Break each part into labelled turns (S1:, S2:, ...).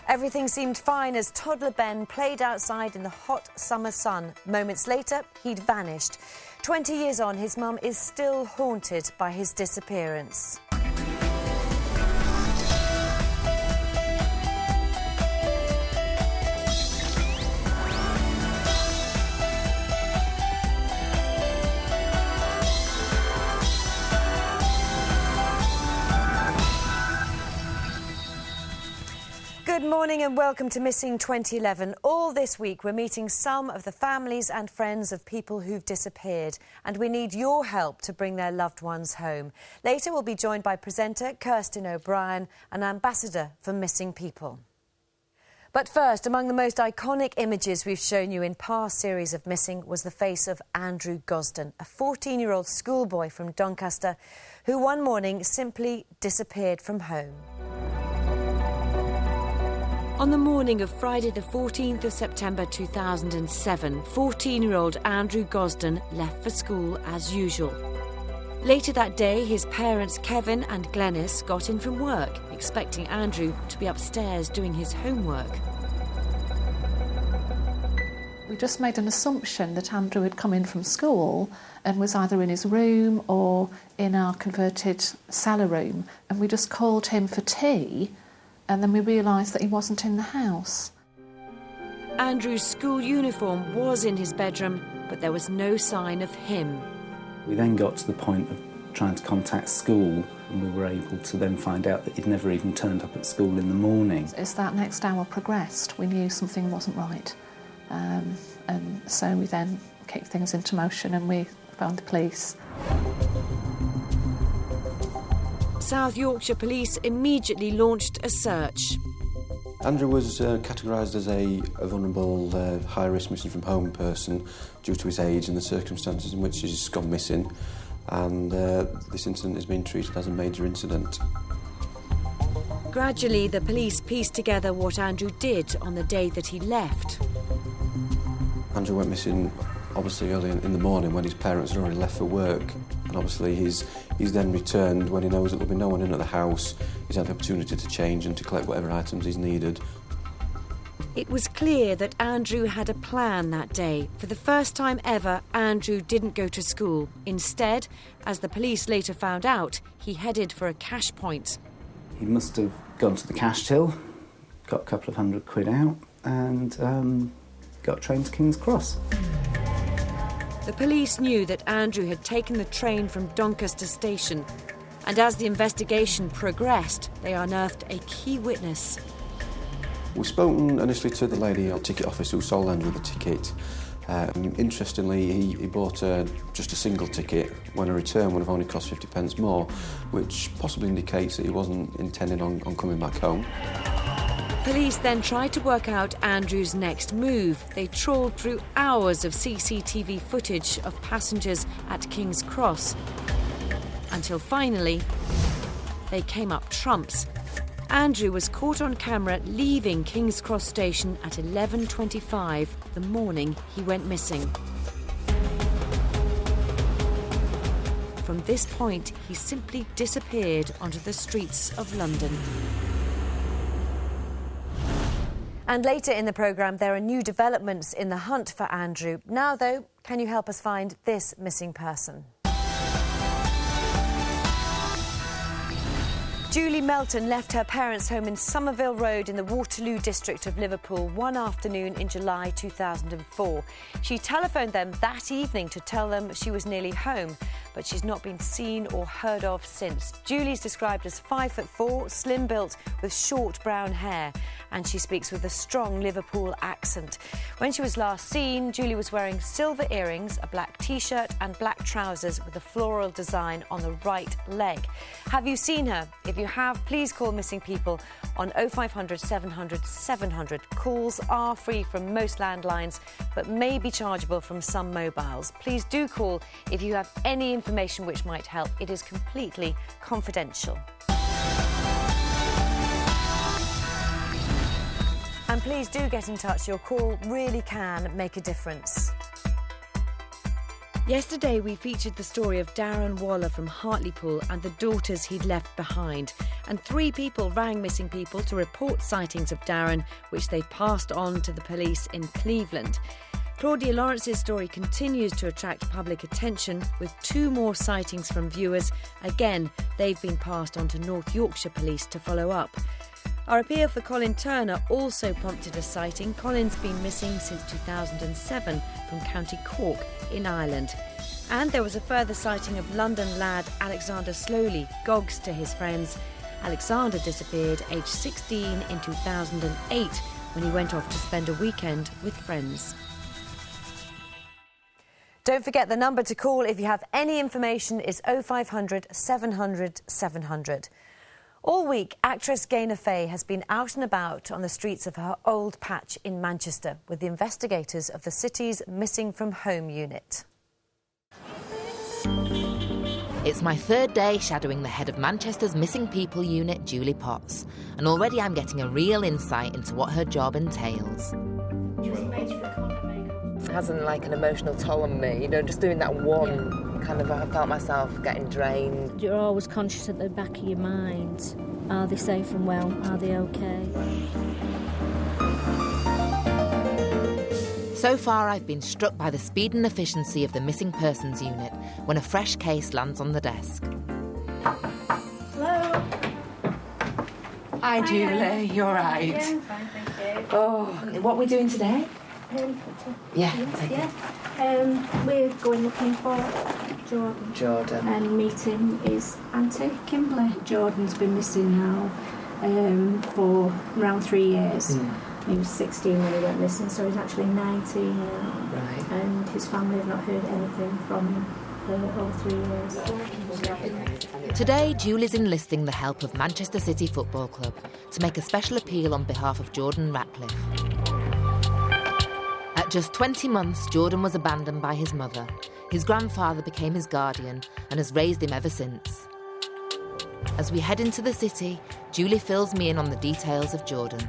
S1: Everything seemed fine as toddler Ben played outside in the hot summer sun. Moments later, he'd vanished. 20 years on, his mum is still haunted by his disappearance. Good morning and welcome to Missing 2011. All this week we're meeting some of the families and friends of people who've disappeared, and we need your help to bring their loved ones home. Later we'll be joined by presenter Kirsten O'Brien, an ambassador for missing people. But first, among the most iconic images we've shown you in past series of Missing was the face of Andrew Gosden, a 14-year-old schoolboy from Doncaster who one morning simply disappeared from home. On the morning of Friday the 14th of September 2007, 14-year-old Andrew Gosden left for school as usual. Later that day, his parents Kevin and Glenys got in from work, expecting Andrew to be upstairs doing his homework.
S2: We just made an assumption that Andrew had come in from school and was either in his room or in our converted cellar room, and we just called him for tea. And then we realised that he wasn't in the house.
S1: Andrew's school uniform was in his bedroom, but there was no sign of him.
S3: We then got to the point of trying to contact school, and we were able to then find out that he'd never even turned up at school in the morning.
S2: As that next hour progressed, we knew something wasn't right. And so we then kicked things into motion and we found the police.
S1: South Yorkshire Police immediately launched a search.
S4: Andrew was categorised as a vulnerable, high-risk missing from home person due to his age and the circumstances in which he's gone missing, and this incident has been treated as a major incident.
S1: Gradually, the police pieced together what Andrew did on the day that he left.
S4: Andrew went missing obviously early in the morning when his parents had already left for work, and obviously he's then returned when he knows that there'll be no one in at the house. He's had the opportunity to change and to collect whatever items he's needed.
S1: It was clear that Andrew had a plan that day. For the first time ever, Andrew didn't go to school. Instead, as the police later found out, he headed for a cash point.
S3: He must have gone to the cash till, got a couple of £100 out, and got a train to King's Cross.
S1: The police knew that Andrew had taken the train from Doncaster station, and as the investigation progressed, they unearthed a key witness.
S4: We've spoken initially to the lady at ticket office who sold Andrew the ticket. Interestingly, he bought just a single ticket when a return would have only cost 50p more, which possibly indicates that he wasn't intending on coming back home.
S1: Police then tried to work out Andrew's next move. They trawled through hours of CCTV footage of passengers at King's Cross, until finally they came up trumps. Andrew was caught on camera leaving King's Cross station at 11:25 the morning he went missing. From this point, he simply disappeared onto the streets of London. And later in the programme, there are new developments in the hunt for Andrew. Now, though, can you help us find this missing person? Julie Melton left her parents' home in Somerville Road in the Waterloo district of Liverpool one afternoon in July 2004. She telephoned them that evening to tell them she was nearly home, but she's not been seen or heard of since. Julie's described as 5'4", slim-built, with short brown hair, and she speaks with a strong Liverpool accent. When she was last seen, Julie was wearing silver earrings, a black T-shirt and black trousers with a floral design on the right leg. Have you seen her? If you have, please call Missing People on 0500 700 700. Calls are free from most landlines, but may be chargeable from some mobiles. Please do call if you have any information which might help. It is completely confidential. And please do get in touch. Your call really can make a difference. Yesterday we featured the story of Darren Waller from Hartlepool and the daughters he'd left behind. and 3 people rang missing people to report sightings of Darren, which they passed on to the police in Cleveland. Claudia Lawrence's story continues to attract public attention, with 2 more sightings from viewers. Again, they've been passed on to North Yorkshire Police to follow up. Our appeal for Colin Turner also prompted a sighting. Colin's been missing since 2007 from County Cork in Ireland. And there was a further sighting of London lad Alexander Slowly, Gogs to his friends. Alexander disappeared aged 16 in 2008 when he went off to spend a weekend with friends. Don't forget the number to call if you have any information is 0500 700 700. All week, actress Gaynor Faye has been out and about on the streets of her old patch in Manchester with the investigators of the city's Missing from Home unit.
S5: It's my 3rd day shadowing the head of Manchester's Missing People unit, Julie Potts, and already I'm getting a real insight into what her job entails.
S6: It hasn't like an emotional toll on me, just doing that one kind of, I felt myself getting drained.
S7: You're always conscious at the back of your mind, are they safe and well, are they okay?
S5: So far I've been struck by the speed and efficiency of the Missing Persons unit when a fresh case lands on the desk.
S7: Hello?
S6: Hi Julie, you alright?
S7: Yeah, I'm fine, thank you.
S6: Oh, what are we doing today? Yeah.
S7: We're going looking for Jordan. And meeting his auntie, Kimberly. Jordan's been missing now for around 3 years. He was 16 when he went missing, so he's actually 19 now.
S6: Right.
S7: And his family have not heard anything from him for over 3 years.
S5: Today, Julie's enlisting the help of Manchester City Football Club to make a special appeal on behalf of Jordan Ratcliffe. At just 20 months, Jordan was abandoned by his mother. His grandfather became his guardian and has raised him ever since. As we head into the city, Julie fills me in on the details of Jordan.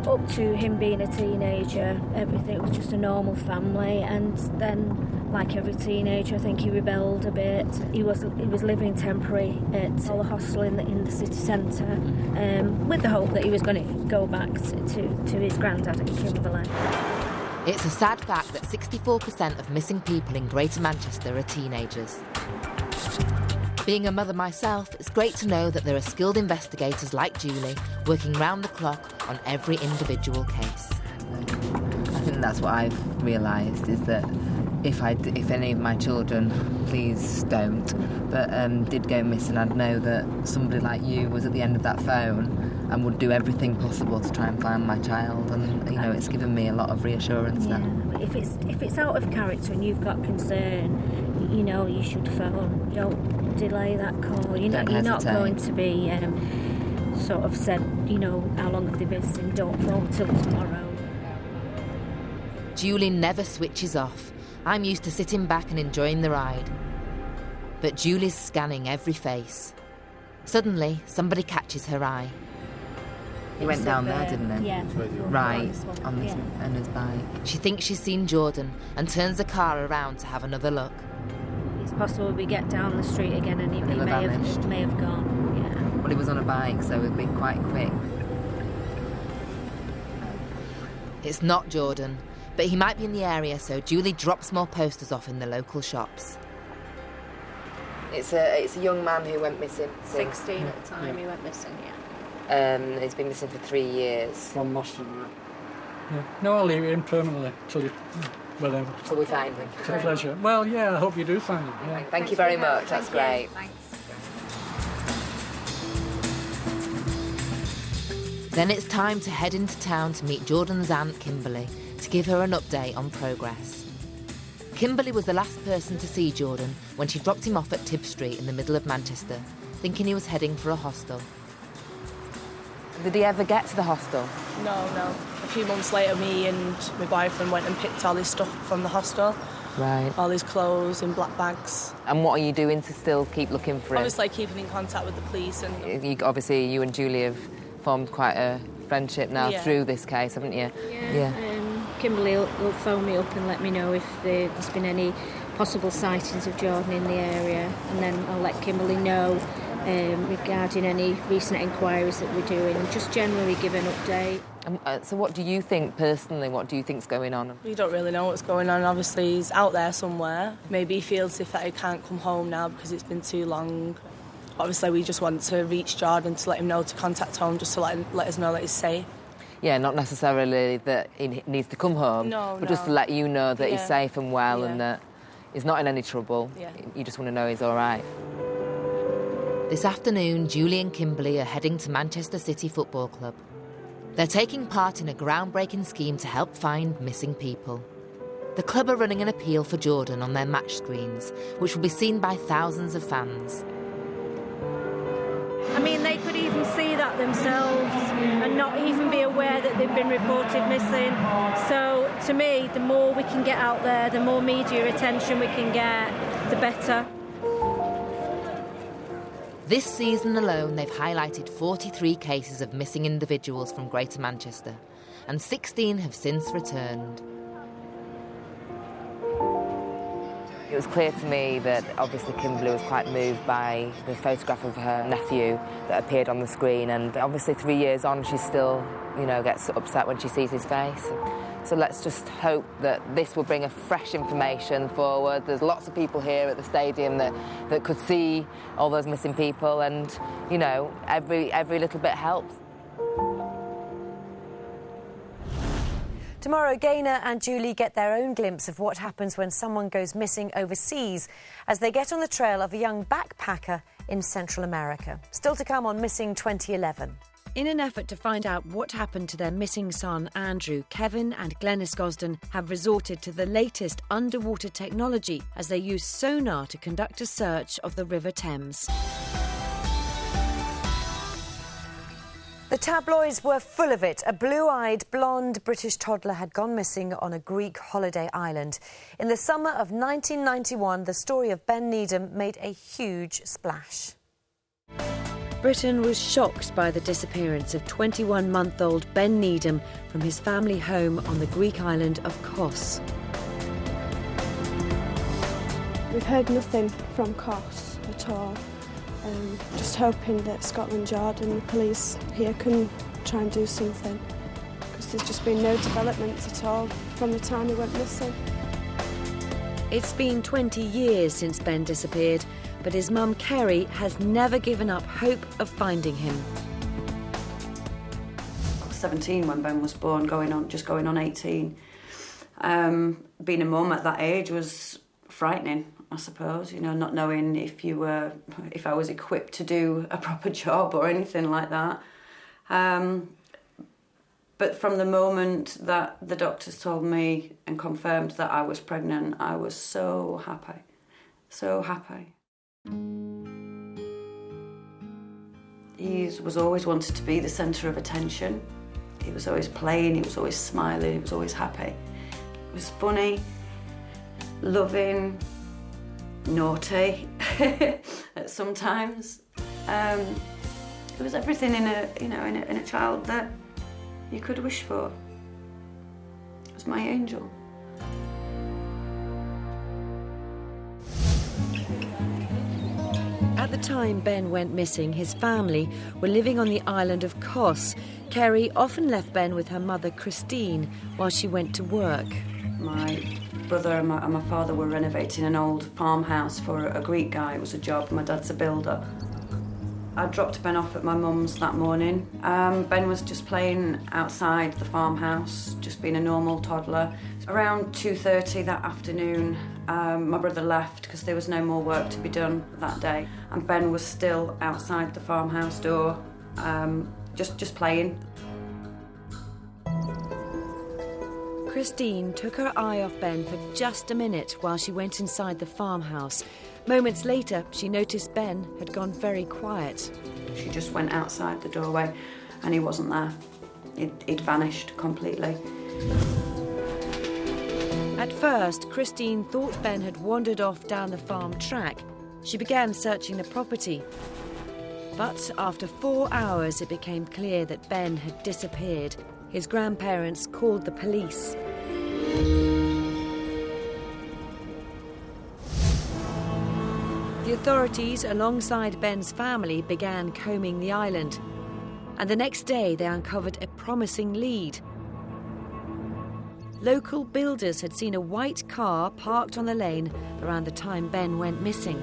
S7: Up to him being a teenager, everything was just a normal family, and then, like every teenager, I think he rebelled a bit. He was living temporary at a hostel in the city centre, with the hope that he was going to go back to his granddad in Kimberley.
S5: It's a sad fact that 64% of missing people in Greater Manchester are teenagers. Being a mother myself, it's great to know that there are skilled investigators like Julie working round the clock on every individual case.
S6: I think that's what I've realised, is that if any of my children, please don't, but did go missing, I'd know that somebody like you was at the end of that phone and would do everything possible to try and find my child, and it's given me a lot of reassurance now.
S7: If it's out of character and you've got concern, you should phone. Don't delay that call. You're not going to be sort of said, how long have they been missing? Don't phone till tomorrow.
S5: Julie never switches off. I'm used to sitting back and enjoying the ride. But Julie's scanning every face. Suddenly, somebody catches her eye.
S6: He went down there, didn't he?
S7: Yeah.
S6: Right, on his bike.
S5: She thinks she's seen Jordan and turns the car around to have another look.
S7: It's possible we get down the street again and he may have gone. Yeah.
S6: Well, he was on a bike, so it'd be quite quick.
S5: It's not Jordan, but he might be in the area, so Julie drops more posters off in the local shops.
S6: It's a young man who went missing.
S7: 16 at the time he went missing, yeah.
S6: He's been missing for 3 years.
S8: From Boston, yeah. No, I'll leave it in permanently till you... whatever.
S6: Till we find him.
S8: It's a pleasure. Well, yeah, I hope you do find him. Yeah.
S6: Thank you very much, that's great.
S7: Thanks.
S5: Then it's time to head into town to meet Jordan's aunt, Kimberly, to give her an update on progress. Kimberly was the last person to see Jordan when she dropped him off at Tib Street in the middle of Manchester, thinking he was heading for a hostel.
S6: Did he ever get to the hostel?
S9: No. A few months later, me and my boyfriend went and picked all his stuff from the hostel.
S6: Right.
S9: All his clothes in black bags.
S6: And what are you doing to still keep looking for him?
S9: Obviously, keeping in contact with the police. And
S6: Obviously, you and Julie have formed quite a friendship now through this case, haven't you?
S7: Yeah. Kimberly will phone me up and let me know if there's been any possible sightings of Jordan in the area, and then I'll let Kimberly know regarding any recent inquiries that we're doing, and just generally give an update.
S6: So what do you think personally, what do you think's going on?
S9: We don't really know what's going on. Obviously he's out there somewhere. Maybe he feels if that he can't come home now because it's been too long. Obviously we just want to reach Jordan to let him know to contact home, just to let us know that he's safe.
S6: Yeah, not necessarily that he needs to come home, but just to let you know that he's safe and well and that he's not in any trouble.
S9: Yeah.
S6: You just want to know he's all right.
S5: This afternoon, Julie and Kimberly are heading to Manchester City Football Club. They're taking part in a groundbreaking scheme to help find missing people. The club are running an appeal for Jordan on their match screens, which will be seen by thousands of fans.
S7: I mean, they could even see that themselves and not even be aware that they've been reported missing. So, to me, the more we can get out there, the more media attention we can get, the better.
S5: This season alone, they've highlighted 43 cases of missing individuals from Greater Manchester, and 16 have since returned.
S6: It was clear to me that obviously Kimberly was quite moved by the photograph of her nephew that appeared on the screen, and obviously 3 years on she still, gets upset when she sees his face. So let's just hope that this will bring a fresh information forward. There's lots of people here at the stadium that could see all those missing people, and, every little bit helps.
S1: Tomorrow, Gaynor and Julie get their own glimpse of what happens when someone goes missing overseas as they get on the trail of a young backpacker in Central America. Still to come on Missing 2011. In an effort to find out what happened to their missing son, Andrew, Kevin and Glenys Gosden have resorted to the latest underwater technology as they use sonar to conduct a search of the River Thames. The tabloids were full of it. A blue-eyed, blonde British toddler had gone missing on a Greek holiday island. In the summer of 1991, the story of Ben Needham made a huge splash. Britain was shocked by the disappearance of 21-month-old Ben Needham from his family home on the Greek island of Kos.
S10: We've heard nothing from Kos at all. Just hoping that Scotland Yard and the police here can try and do something, because there's just been no developments at all from the time he went missing.
S1: It's been 20 years since Ben disappeared, but his mum Kerry has never given up hope of finding him.
S11: I was 17 when Ben was born, just going on 18. Being a mum at that age was frightening, I suppose, not knowing if I was equipped to do a proper job or anything like that. But from the moment that the doctors told me and confirmed that I was pregnant, I was so happy, so happy. He was always wanted to be the centre of attention. He was always playing, he was always smiling, he was always happy. He was funny, loving, naughty at sometimes. It was everything in a child that you could wish for. It was my angel.
S1: At the time Ben went missing, his family were living on the island of Kos. Kerry often left Ben with her mother Christine while she went to work.
S11: My brother and my father were renovating an old farmhouse for a Greek guy. It was a job. My dad's a builder. I dropped Ben off at my mum's that morning. Ben was just playing outside the farmhouse, just being a normal toddler. Around 2:30 that afternoon, my brother left because there was no more work to be done that day. And Ben was still outside the farmhouse door, just playing.
S1: Christine took her eye off Ben for just a minute while she went inside the farmhouse. Moments later, she noticed Ben had gone very quiet.
S11: She just went outside the doorway and he wasn't there. He'd vanished completely.
S1: At first, Christine thought Ben had wandered off down the farm track. She began searching the property. But after 4 hours, it became clear that Ben had disappeared. His grandparents called the police. The Authorities, alongside Ben's family, began combing the island. And the next day, they uncovered a promising lead. Local builders had seen a white car parked on the lane around the time Ben went missing.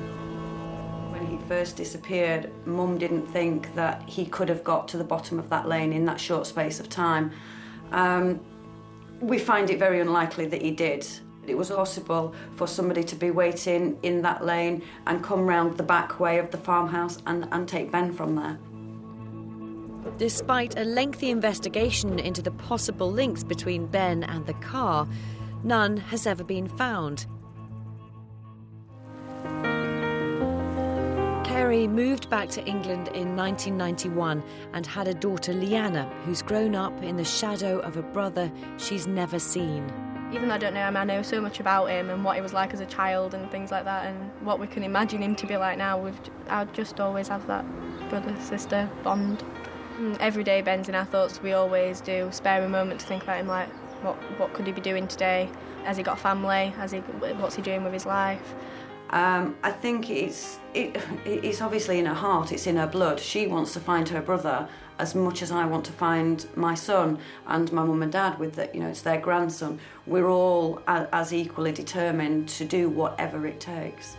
S11: When he first disappeared, Mum didn't think that he could have got to the bottom of that lane in that short space of time. We find it very unlikely that he did. It was possible for somebody to be waiting in that lane and come round the back way of the farmhouse and take Ben from there.
S1: Despite a lengthy investigation into the possible links between Ben and the car, none has ever been found. Kerry moved back to England in 1991 and had a daughter, Leanna, who's grown up in the shadow of a brother she's never seen.
S12: Even though I don't know him, I know so much about him and what he was like as a child and things like that, and what we can imagine him to be like now. I just always have that brother-sister bond. Every day Ben's in our thoughts. We always do spare a moment to think about him, like what could he be doing today? Has he got a family? What's he doing with his life?
S11: I think it's obviously in her heart, it's in her blood. She wants to find her brother as much as I want to find my son and my mum and dad with it's their grandson. We're all as equally determined to do whatever it takes.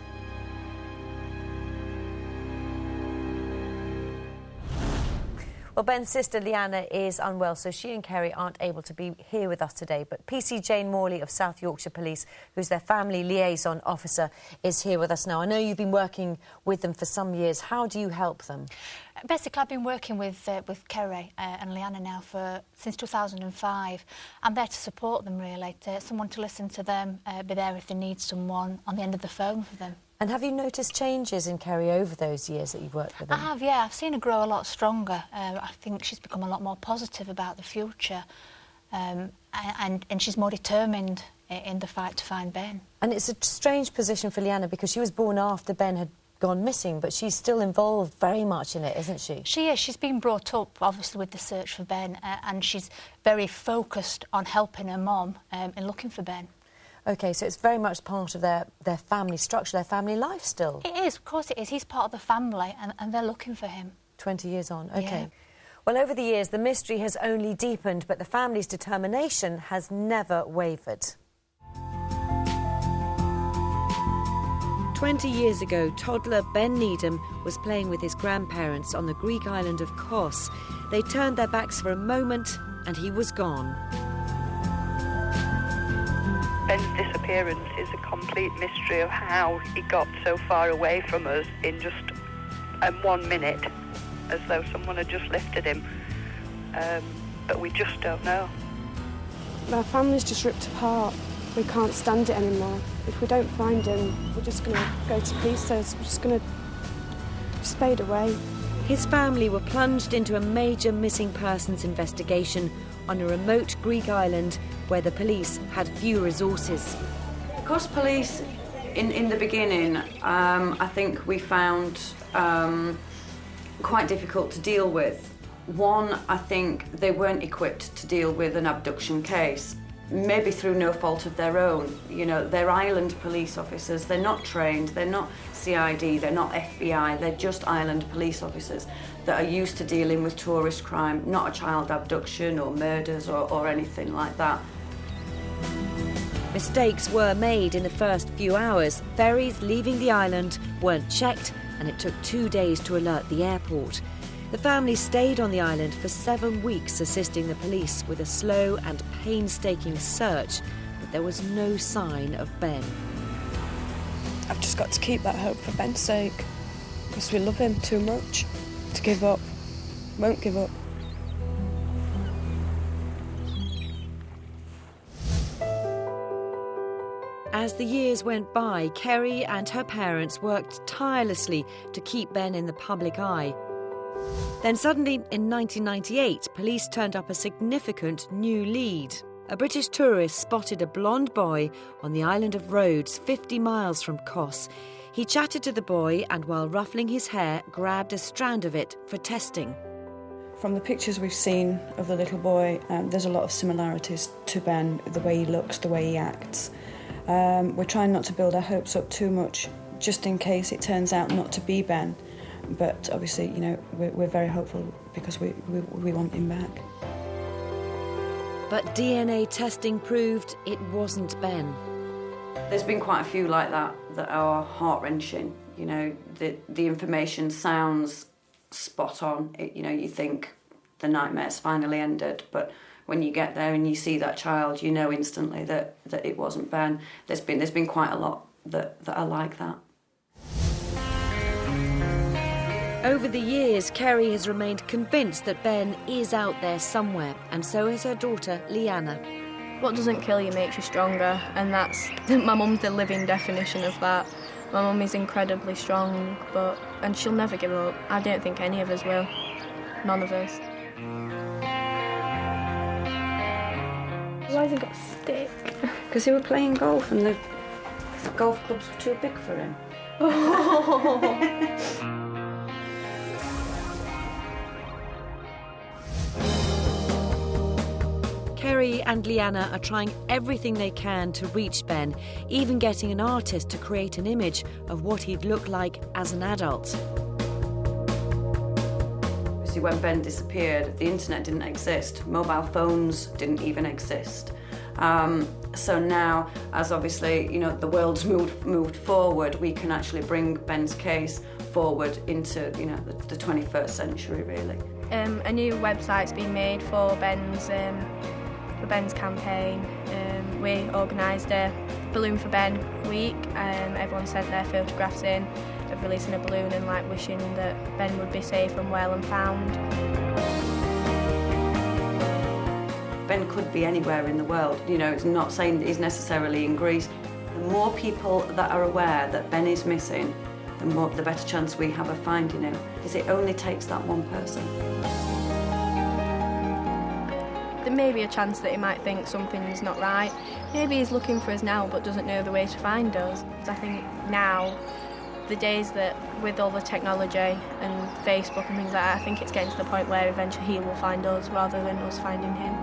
S1: Well, Ben's sister Leanna is unwell, so she and Kerry aren't able to be here with us today. But PC Jane Morley of South Yorkshire Police, who's their family liaison officer, is here with us now. I know you've been working with them for some years. How do you help them?
S13: Basically, I've been working with Kerry and Leanna now since 2005. I'm there to support them, really, someone to listen to them, be there if they need someone on the end of the phone for them.
S1: And have you noticed changes in Kerry over those years that you've worked with them?
S13: I have, yeah. I've seen her grow a lot stronger. I think she's become a lot more positive about the future, and she's more determined in the fight to find Ben. And it's a strange position for Leanna because she was born after Ben had gone missing, but she's still involved very much in it, isn't she? She is. She's been brought up, obviously, with the search for Ben, and she's very focused on helping her mum in looking for Ben. OK, so it's very much part of their family structure, their family life still. It is, of course it is. He's part of the family and they're looking for him. 20 years on, OK. Yeah. Well, over the years, the mystery has only deepened, but the family's determination has never wavered.
S1: 20 years ago, toddler Ben Needham was playing with his grandparents on the Greek island of Kos. They turned their backs for a moment and he was gone.
S14: Ben's disappearance is a complete mystery of how he got so far away from us in just 1 minute, as though someone had just lifted him. But we just don't know.
S10: Our family's just ripped apart. We can't stand it anymore. If we don't find him, we're just going to go to pieces. We're just going to fade away.
S1: His family were plunged into a major missing persons investigation on a remote Greek island where the police had few resources.
S11: Because police, in the beginning, I think we found quite difficult to deal with. One, I think they weren't equipped to deal with an abduction case, maybe through no fault of their own. You know, they're island police officers, they're not trained, they're not CID, they're not FBI, they're just island police officers that are used to dealing with tourist crime, not a child abduction or murders or anything like that.
S1: Mistakes were made in the first few hours. Ferries leaving the island weren't checked, and it took 2 days to alert the airport. The family stayed on the island for 7 weeks, assisting the police with a slow and painstaking search, but there was no sign of Ben.
S10: I've just got to keep that hope for Ben's sake, because we love him too much to give up. Won't give up.
S1: As the years went by, Kerry and her parents worked tirelessly to keep Ben in the public eye. Then suddenly, in 1998, police turned up a significant new lead. A British tourist spotted a blonde boy on the island of Rhodes, 50 miles from Kos. He chatted to the boy and, while ruffling his hair, grabbed a strand of it for testing.
S15: From the pictures we've seen of the little boy, there's a lot of similarities to Ben, the way he looks, the way he acts. We're trying not to build our hopes up too much, just in case it turns out not to be Ben. But obviously, you know, we're very hopeful because we want him back.
S1: But DNA testing proved it wasn't Ben.
S11: There's been quite a few like that are heart-wrenching. You know, the information sounds spot on. You know, you think the nightmare's finally ended, but when you get there and you see that child, you know instantly that it wasn't Ben. There's been quite a lot that are like that.
S1: Over the years, Kerry has remained convinced that Ben is out there somewhere, and so is her daughter, Leanna.
S12: What doesn't kill you makes you stronger, and that's my mum's the living definition of that. My mum is incredibly strong, and she'll never give up. I don't think any of us will. None of us.
S11: Why has he got a stick? Because he was playing golf and the golf clubs were too big for him.
S1: Kerry and Leanna are trying everything they can to reach Ben, even getting an artist to create an image of what he'd look like as an adult.
S11: See, when Ben disappeared, the internet didn't exist, mobile phones didn't even exist. So now, as obviously, you know, the world's moved forward, we can actually bring Ben's case forward into, you know, the 21st century, really.
S12: A new website's been made for Ben's campaign. We organised a Balloon for Ben week. Everyone sent their photographs in of releasing a balloon and like wishing that Ben would be safe and well and found.
S11: Ben could be anywhere in the world. You know, it's not saying that he's necessarily in Greece. The more people that are aware that Ben is missing, the better chance we have of finding him, because it only takes that one person.
S12: There may be a chance that he might think something's not right. Maybe he's looking for us now but doesn't know the way to find us. I think now, the days that with all the technology and Facebook and things like that, I think it's getting to the point where eventually he will find us rather than us finding him.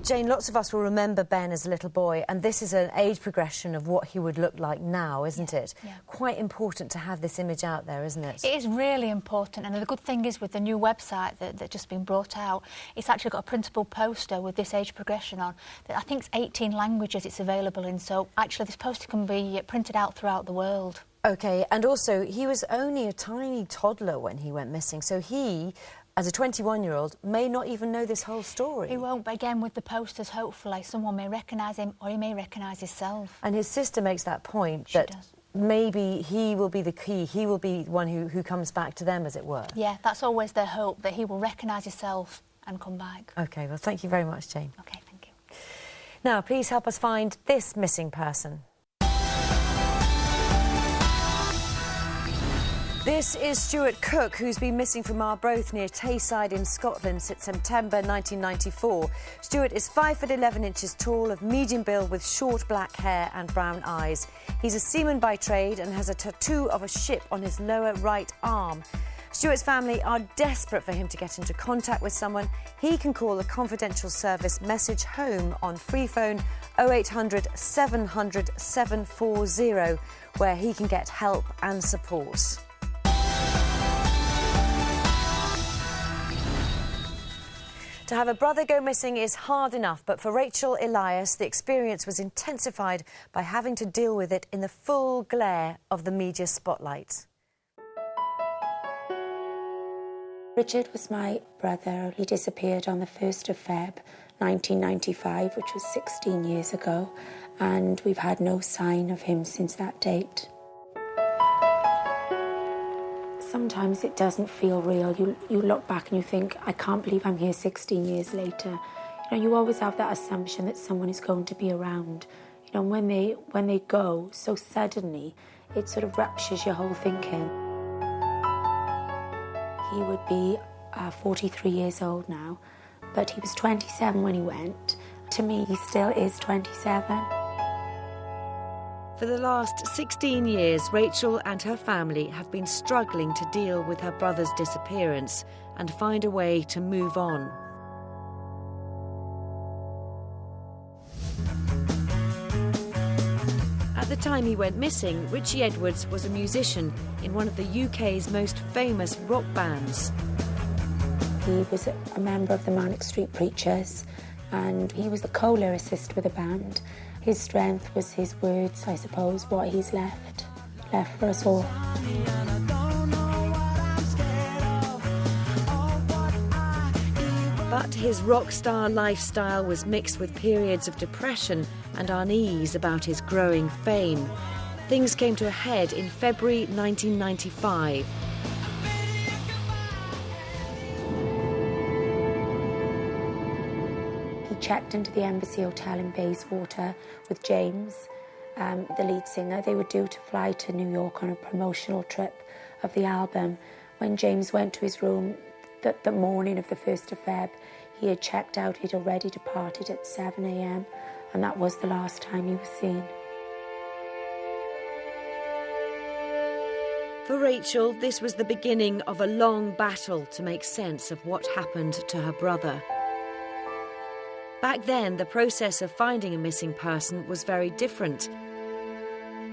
S1: Jane, lots of us will remember Ben as a little boy, and this is an age progression of what he would look like now, isn't it?
S13: Yeah.
S1: Quite important to have this image out there, isn't it?
S13: It is really important, and the good thing is with the new website that's just been brought out, it's actually got a printable poster with this age progression on. I think it's 18 languages it's available in, so actually this poster can be printed out throughout the world.
S1: OK, and also, he was only a tiny toddler when he went missing, so he, as a 21-year-old, may not even know this whole story.
S13: He won't, but again, with the posters, hopefully, someone may recognise him or he may recognise himself.
S1: And his sister makes that point that maybe he will be the key, he will be one who comes back to them, as it were.
S13: Yeah, that's always their hope, that he will recognise himself and come back.
S1: OK, well, thank you very much, Jane.
S13: OK, thank you.
S1: Now, please help us find this missing person. This is Stuart Cook, who's been missing from Arbroath near Tayside in Scotland since September 1994. Stuart is 5'11" tall, of medium build with short black hair and brown eyes. He's a seaman by trade and has a tattoo of a ship on his lower right arm. Stuart's family are desperate for him to get into contact with someone. He can call the confidential service Message Home on free phone 0800 700 740, where he can get help and support. To have a brother go missing is hard enough, but for Rachel Elias, the experience was intensified by having to deal with it in the full glare of the media spotlight.
S16: Richard was my brother. He disappeared on the 1st of Feb 1995, which was 16 years ago, and we've had no sign of him since that date. Sometimes it doesn't feel real. You look back and you think, I can't believe I'm here 16 years later. You know, you always have that assumption that someone is going to be around. You know, when they go so suddenly, it sort of ruptures your whole thinking. He would be 43 years old now, but he was 27 when he went. To me, he still is 27.
S1: For the last 16 years, Rachel and her family have been struggling to deal with her brother's disappearance and find a way to move on. At the time he went missing, Richie Edwards was a musician in one of the UK's most famous rock bands.
S16: He was a member of the Manic Street Preachers, and he was the co-lyricist with the band. His strength was his words, I suppose, what he's left for us all.
S1: But his rock star lifestyle was mixed with periods of depression and unease about his growing fame. Things came to a head in February 1995.
S16: He checked into the Embassy Hotel in Bayswater with James, the lead singer. They were due to fly to New York on a promotional trip of the album. When James went to his room the morning of the 1st of Feb, he had checked out. He'd already departed at 7 a.m, and that was the last time he was seen.
S1: For Rachel, this was the beginning of a long battle to make sense of what happened to her brother. Back then, the process of finding a missing person was very different.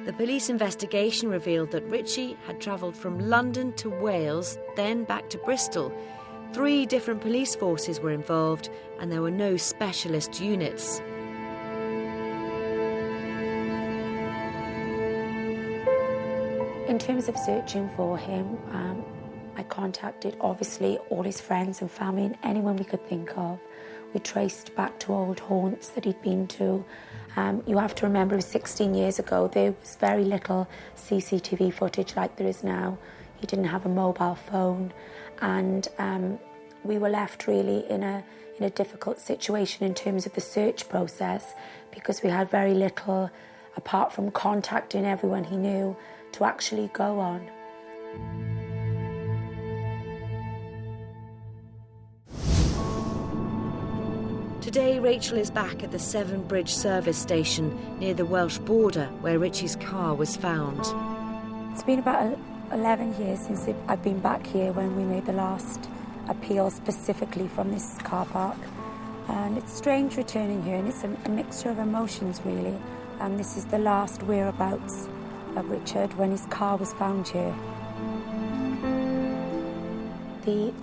S1: The police investigation revealed that Richie had travelled from London to Wales, then back to Bristol. 3 different police forces were involved, and there were no specialist units.
S16: In terms of searching for him, I contacted, obviously, all his friends and family and anyone we could think of. We traced back to old haunts that he'd been to. You have to remember, it was 16 years ago. There was very little CCTV footage like there is now. He didn't have a mobile phone, and we were left really in a difficult situation in terms of the search process, because we had very little, apart from contacting everyone he knew, to actually go on.
S1: Today, Rachel is back at the Severn Bridge service station near the Welsh border where Richie's car was found.
S16: It's been about 11 years since I've been back here when we made the last appeal specifically from this car park. And it's strange returning here, and it's a mixture of emotions, really. And this is the last whereabouts of Richard when his car was found here. The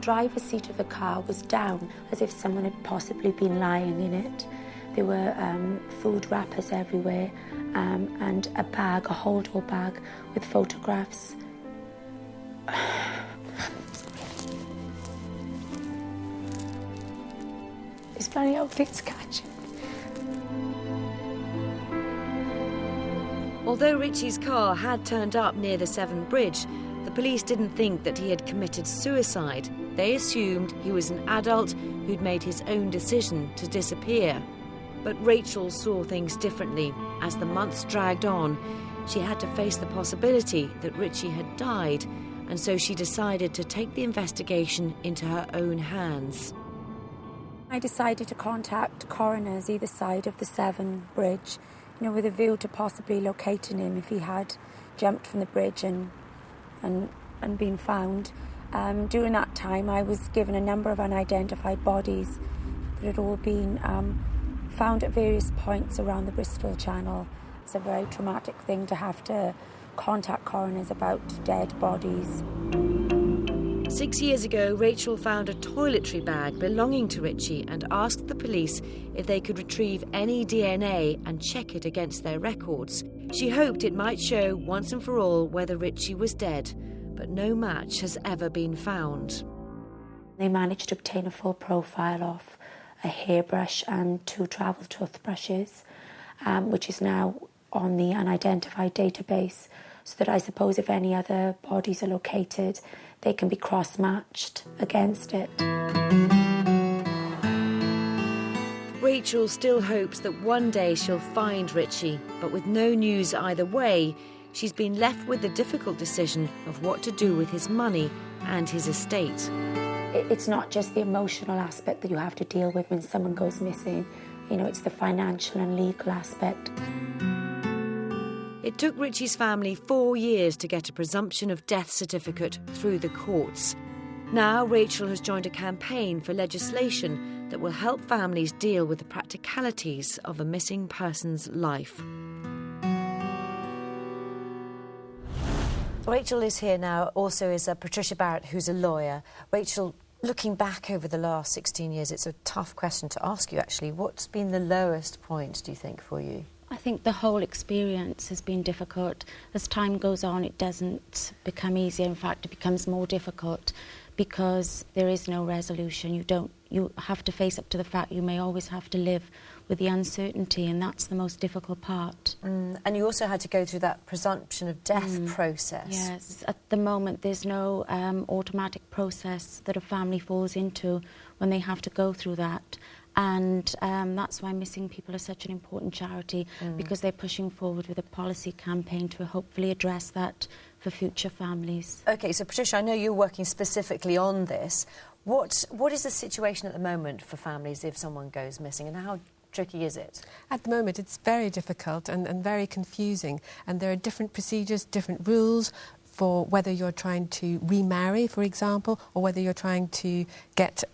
S16: driver's seat of the car was down, as if someone had possibly been lying in it. There were food wrappers everywhere, and a bag, a hold-all bag, with photographs. It's funny how things catch you.
S1: Although Richie's car had turned up near the Severn Bridge, the police didn't think that he had committed suicide. They assumed he was an adult who'd made his own decision to disappear. But Rachel saw things differently. As the months dragged on, she had to face the possibility that Richie had died, and so she decided to take the investigation into her own hands.
S16: I decided to contact coroners either side of the Severn Bridge, with a view to possibly locating him if he had jumped from the bridge and been found. During that time, I was given a number of unidentified bodies that had all been found at various points around the Bristol Channel. It's a very traumatic thing to have to contact coroners about dead bodies.
S1: 6 years ago, Rachel found a toiletry bag belonging to Richie and asked the police if they could retrieve any DNA and check it against their records. She hoped it might show once and for all whether Richie was dead, but no match has ever been found.
S16: They managed to obtain a full profile of a hairbrush and 2 travel toothbrushes, which is now on the unidentified database, so that I suppose if any other bodies are located, they can be cross-matched against it.
S1: Rachel still hopes that one day she'll find Richie, but with no news either way, she's been left with the difficult decision of what to do with his money and his estate.
S16: It's not just the emotional aspect that you have to deal with when someone goes missing. It's the financial and legal aspect.
S1: It took Richie's family 4 years to get a presumption of death certificate through the courts. Now Rachel has joined a campaign for legislation that will help families deal with the practicalities of a missing person's life. Rachel is here now, also is Patricia Barrett, who's a lawyer. Rachel, looking back over the last 16 years, it's a tough question to ask you, actually. What's been the lowest point, do you think, for you?
S16: I think the whole experience has been difficult. As time goes on, it doesn't become easier. In fact, it becomes more difficult because there is no resolution. You have to face up to the fact you may always have to live with the uncertainty, and that's the most difficult part.
S1: And you also had to go through that presumption of death process.
S16: Yes, at the moment there's no automatic process that a family falls into when they have to go through that. And that's why Missing People are such an important charity, because they're pushing forward with a policy campaign to hopefully address that for future families.
S1: OK, so Patricia, I know you're working specifically on this. What is the situation at the moment for families if someone goes missing, and how tricky is it?
S17: At the moment it's very difficult and very confusing, and there are different procedures, different rules for whether you're trying to remarry, for example, or whether you're trying to get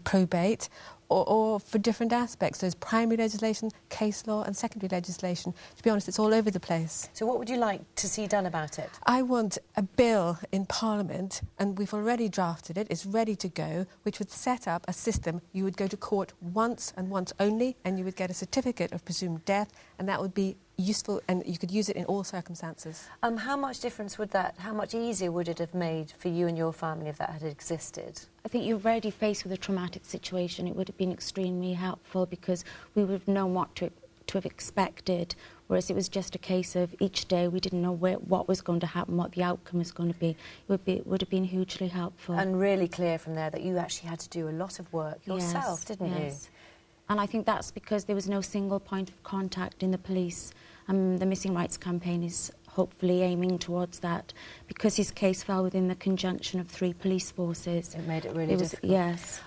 S17: probate, or for different aspects. There's primary legislation, case law and secondary legislation. To be honest, it's all over the place.
S1: So what would you like to see done about it?
S17: I want a bill in Parliament, and we've already drafted it, it's ready to go, which would set up a system. You would go to court once and once only, and you would get a certificate of presumed death, and that would be useful, and you could use it in all circumstances.
S1: How much difference would that, how much easier would it have made for you and your family if that had existed?
S16: I think you're already faced with a traumatic situation. It would have been extremely helpful because we would have known what to have expected, whereas it was just a case of each day we didn't know what was going to happen, what the outcome was going to be. It would have been hugely helpful.
S1: And really clear from there that you actually had to do a lot of work yourself, didn't you?
S16: And I think that's because there was no single point of contact in the police. The Missing Rights campaign is hopefully aiming towards that, because his case fell within the conjunction of 3 police forces.
S1: It made it really difficult.
S16: Yes.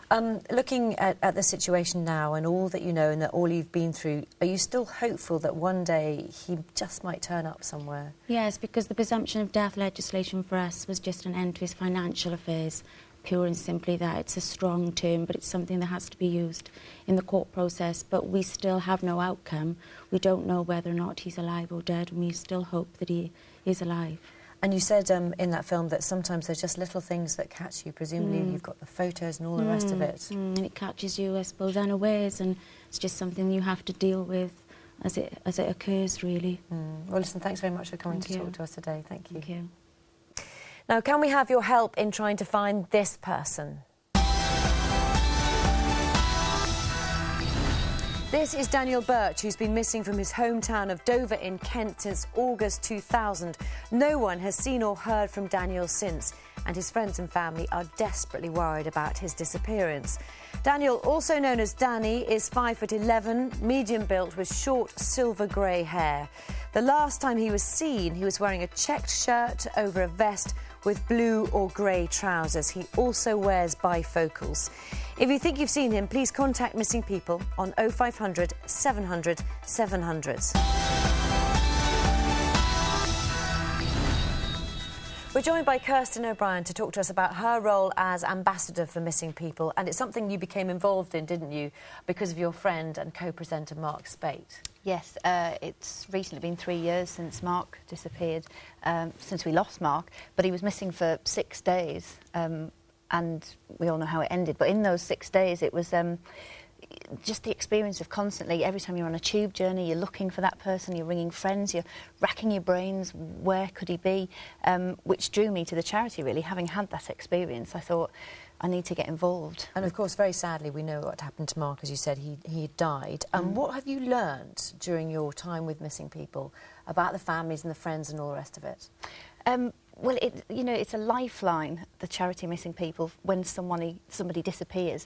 S1: Looking at the situation now and all that you know and that all you've been through, are you still hopeful that one day he just might turn up somewhere?
S16: Yes, because the presumption of death legislation for us was just an end to his financial affairs. Pure and simply that. It's a strong term, but it's something that has to be used in the court process. But we still have no outcome. We don't know whether or not he's alive or dead, and we still hope that he is alive.
S1: And you said in that film that sometimes there's just little things that catch you. Presumably you've got the photos and all the rest of it.
S16: And it catches you, I suppose, unawares, and it's just something you have to deal with as it occurs, really.
S1: Well, listen, thanks very much for coming to talk to us today. Thank you.
S16: Thank you.
S1: Now, can we have your help in trying to find this person? This is Daniel Birch, who's been missing from his hometown of Dover in Kent since August 2000. No one has seen or heard from Daniel since, and his friends and family are desperately worried about his disappearance. Daniel, also known as Danny, is 5'11", medium-built with short silver grey hair. The last time he was seen, he was wearing a checked shirt over a vest with blue or grey trousers. He also wears bifocals. If you think you've seen him, please contact Missing People on 0500 700 700. We're joined by Kirsten O'Brien to talk to us about her role as ambassador for Missing People, and it's something you became involved in, didn't you, because of your friend and co-presenter Mark Spate?
S18: Yes, it's recently been 3 years since Mark disappeared, since we lost Mark, but he was missing for 6 days, and we all know how it ended. But in those 6 days, it was just the experience of constantly, every time you're on a tube journey, you're looking for that person, you're ringing friends, you're racking your brains, where could he be? Which drew me to the charity, really. Having had that experience, I thought, I need to get involved.
S1: And of course, very sadly, we know what happened to Mark. As you said, he died. What have you learned during your time with Missing People about the families and the friends and all the rest of it?
S18: Well, it's a lifeline, the charity Missing People, when somebody disappears.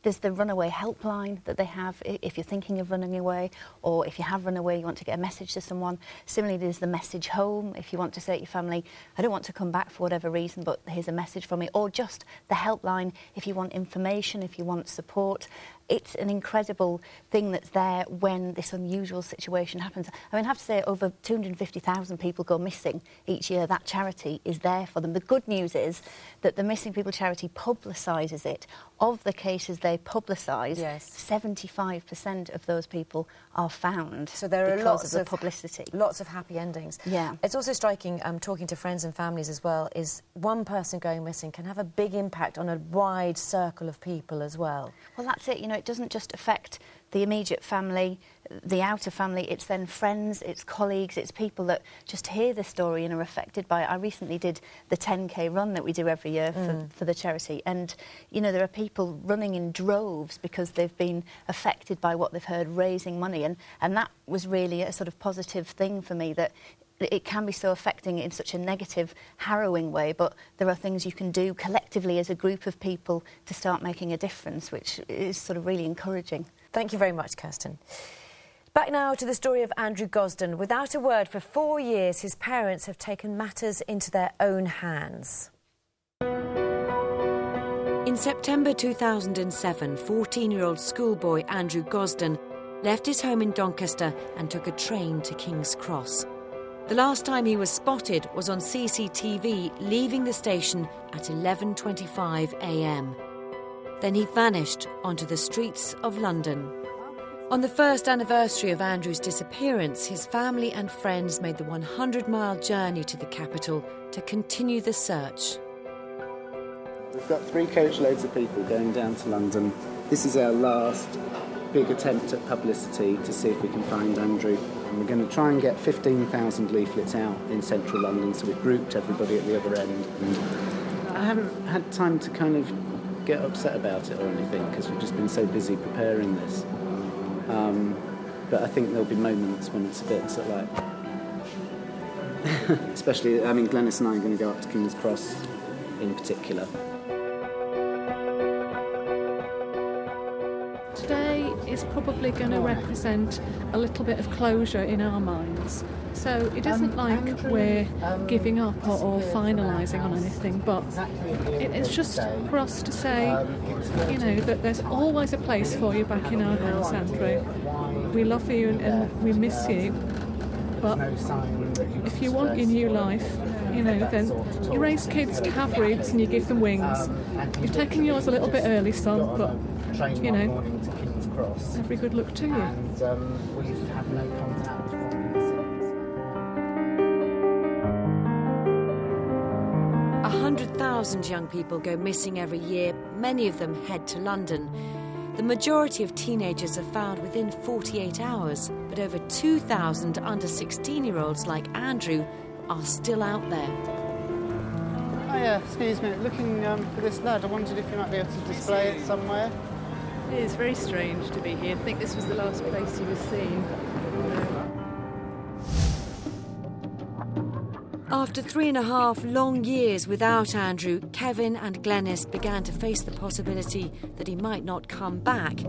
S18: There's the runaway helpline that they have if you're thinking of running away, or if you have run away, you want to get a message to someone. Similarly, there's the message home if you want to say to your family, I don't want to come back for whatever reason, but here's a message from me. Or just the helpline if you want information, if you want support. it's an incredible thing that's there when this unusual situation happens. I mean, I have to say, over 250,000 people go missing each year. That charity is there for them. The good news is that the Missing People charity publicises it. Of the cases they publicise, 75% of those people are found.
S1: So there are
S18: because
S1: lots
S18: of the publicity.
S1: Lots of happy endings.
S18: Yeah.
S1: It's also striking, talking to friends and families as well, is one person going missing can have a big impact on a wide circle of people as well.
S18: Well, that's it. You know, it doesn't just affect the immediate family, the outer family, it's then friends, it's colleagues, it's people that just hear the story and are affected by it. I recently did the 10K run that we do every year for the charity, and, you know, there are people running in droves because they've been affected by what they've heard, raising money, and that was really a sort of positive thing for me, that it can be so affecting in such a negative, harrowing way, but there are things you can do collectively as a group of people to start making a difference, which is sort of really encouraging.
S1: Thank you very much, Kirsten. Back now to the story of Andrew Gosden. Without a word for 4 years, his parents have taken matters into their own hands. In September 2007, 14-year-old schoolboy Andrew Gosden left his home in Doncaster and took a train to King's Cross. The last time he was spotted was on CCTV leaving the station at 11:25 a.m. Then he vanished onto the streets of London. On the first anniversary of Andrew's disappearance, his family and friends made the 100-mile journey to the capital to continue the search.
S3: We've got 3 coachloads of people going down to London. This is our last big attempt at publicity to see if we can find Andrew. And we're going to try and get 15,000 leaflets out in central London, so we've grouped everybody at the other end. And I haven't had time to kind of get upset about it or anything, because we've just been so busy preparing this. But I think there'll be moments when it's a bit sort of like... Especially, I mean, Glenys and I are going to go up to King's Cross in particular.
S2: Today is probably going to represent a little bit of closure in our minds. So it isn't like we're giving up or finalising on anything, but it's just for us to say, you know, that there's always a place for you back in our house, Andrew. We love you and we miss you, but if you want your new life, you know, then you raise kids to have roots and you give them wings. You've taken yours a little bit early, son, but, you know, every good luck to you.
S3: And we've had no contact from
S1: 100,000 young people go missing every year. Many of them head to London. The majority of teenagers are found within 48 hours, but over 2,000 under 16-year-olds like Andrew are still out there.
S19: Hiya, excuse me, looking for this lad. I wondered if you might be able to display it somewhere.
S20: It is very strange to be here. I think this was the last place he was seen.
S1: After 3.5 long years without Andrew, Kevin and Glenys began to face the possibility that he might not come back.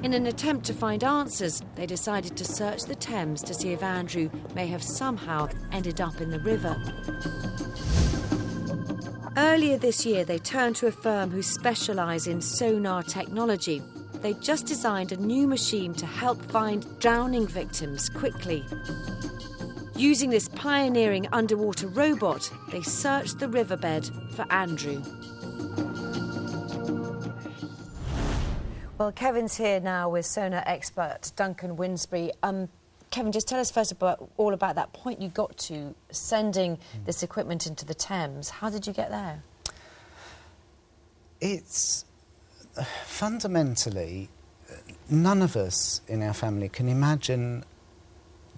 S1: In an attempt to find answers, they decided to search the Thames to see if Andrew may have somehow ended up in the river. Earlier this year, they turned to a firm who specialise in sonar technology. They just designed a new machine to help find drowning victims quickly. Using this pioneering underwater robot, they searched the riverbed for Andrew. Well, Kevin's here now with sonar expert Duncan Winsbury. Kevin, just tell us first all about that point you got to, sending this equipment into the Thames. How did you get there?
S21: It's fundamentally, none of us in our family can imagine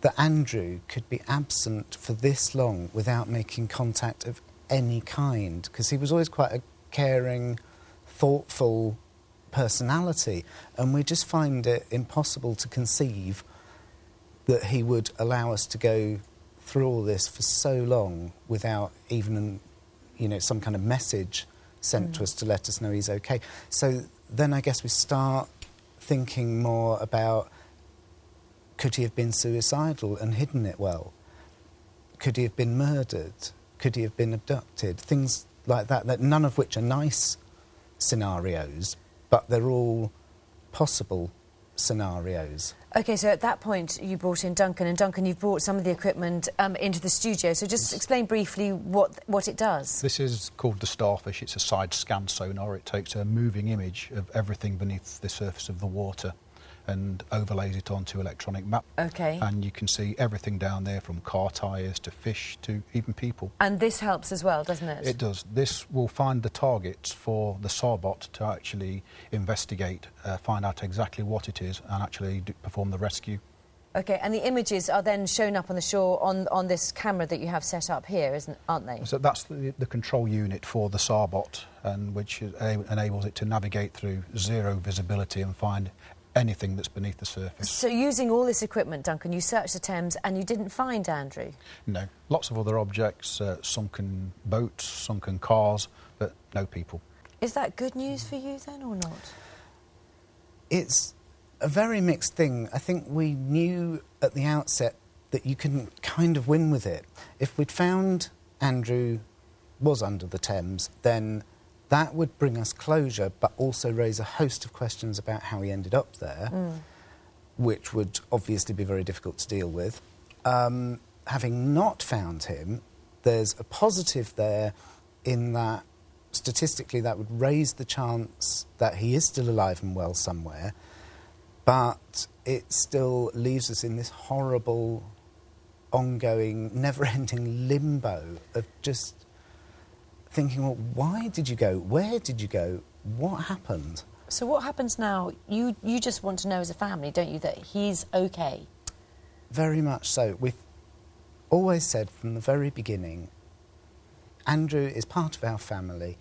S21: that Andrew could be absent for this long without making contact of any kind, because he was always quite a caring, thoughtful personality, and we just find it impossible to conceive that he would allow us to go through all this for so long without even, you know, some kind of message sent to us to let us know he's okay. So then I guess we start thinking more about, could he have been suicidal and hidden it well? Could he have been murdered? Could he have been abducted? Things like that, none of which are nice scenarios, but they're all possible scenarios.
S1: OK, so at that point you brought in Duncan, and Duncan, you've brought some of the equipment into the studio, so just explain briefly what it does.
S4: This is called the Starfish. It's a side scan sonar. It takes a moving image of everything beneath the surface of the water and overlays it onto electronic map.
S1: OK.
S4: And you can see everything down there, from car tyres to fish to even people.
S1: And this helps as well, doesn't it?
S4: It does. This will find the targets for the SARBOT to actually investigate, find out exactly what it is, and actually perform the rescue.
S1: OK, and the images are then shown up on the shore on this camera that you have set up here, aren't they?
S4: So that's the control unit for the SARBOT, and which enables it to navigate through zero visibility and find anything that's beneath the surface.
S1: So using all this equipment, Duncan, you searched the Thames and you didn't find Andrew?
S4: No. Lots of other objects, sunken boats, sunken cars, but no people.
S1: Is that good news for you then, or not?
S21: It's a very mixed thing. I think we knew at the outset that you can kind of win with it. If we'd found Andrew was under the Thames, then that would bring us closure, but also raise a host of questions about how he ended up there, which would obviously be very difficult to deal with. Having not found him, there's a positive there in that statistically that would raise the chance that he is still alive and well somewhere, but it still leaves us in this horrible, ongoing, never-ending limbo of just thinking, well, why did you go? Where did you go? What happened?
S1: So what happens now? You just want to know as a family, don't you, that he's OK?
S21: Very much so. We've always said from the very beginning, Andrew is part of our family.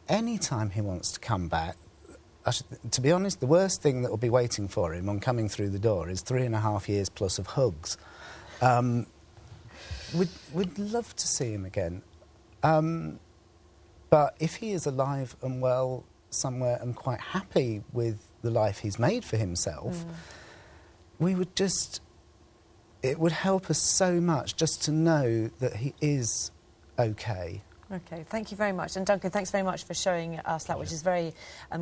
S21: Any time he wants to come back, to be honest, the worst thing that will be waiting for him on coming through the door is 3.5 years plus of hugs. We'd love to see him again. But if he is alive and well somewhere and quite happy with the life he's made for himself, we would just... It would help us so much just to know that he is OK.
S1: OK, thank you very much. And Duncan, thanks very much for showing us that, which is very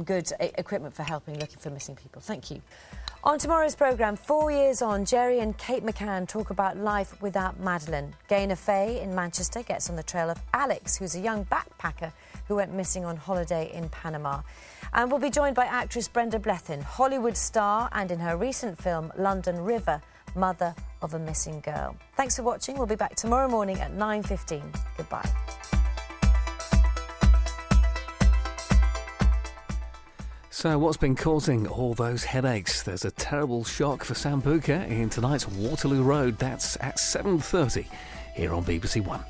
S1: good equipment for helping looking for missing people. Thank you. On tomorrow's programme, 4 years on, Jerry and Kate McCann talk about life without Madeleine. Gaynor Faye in Manchester gets on the trail of Alex, who's a young backpacker who went missing on holiday in Panama. And we'll be joined by actress Brenda Blethyn, Hollywood star, and in her recent film London River, mother of a missing girl. Thanks for watching. We'll be back tomorrow morning at 9:15. Goodbye.
S22: So what's been causing all those headaches? There's a terrible shock for Sambuca in tonight's Waterloo Road. That's at 7:30 here on BBC One.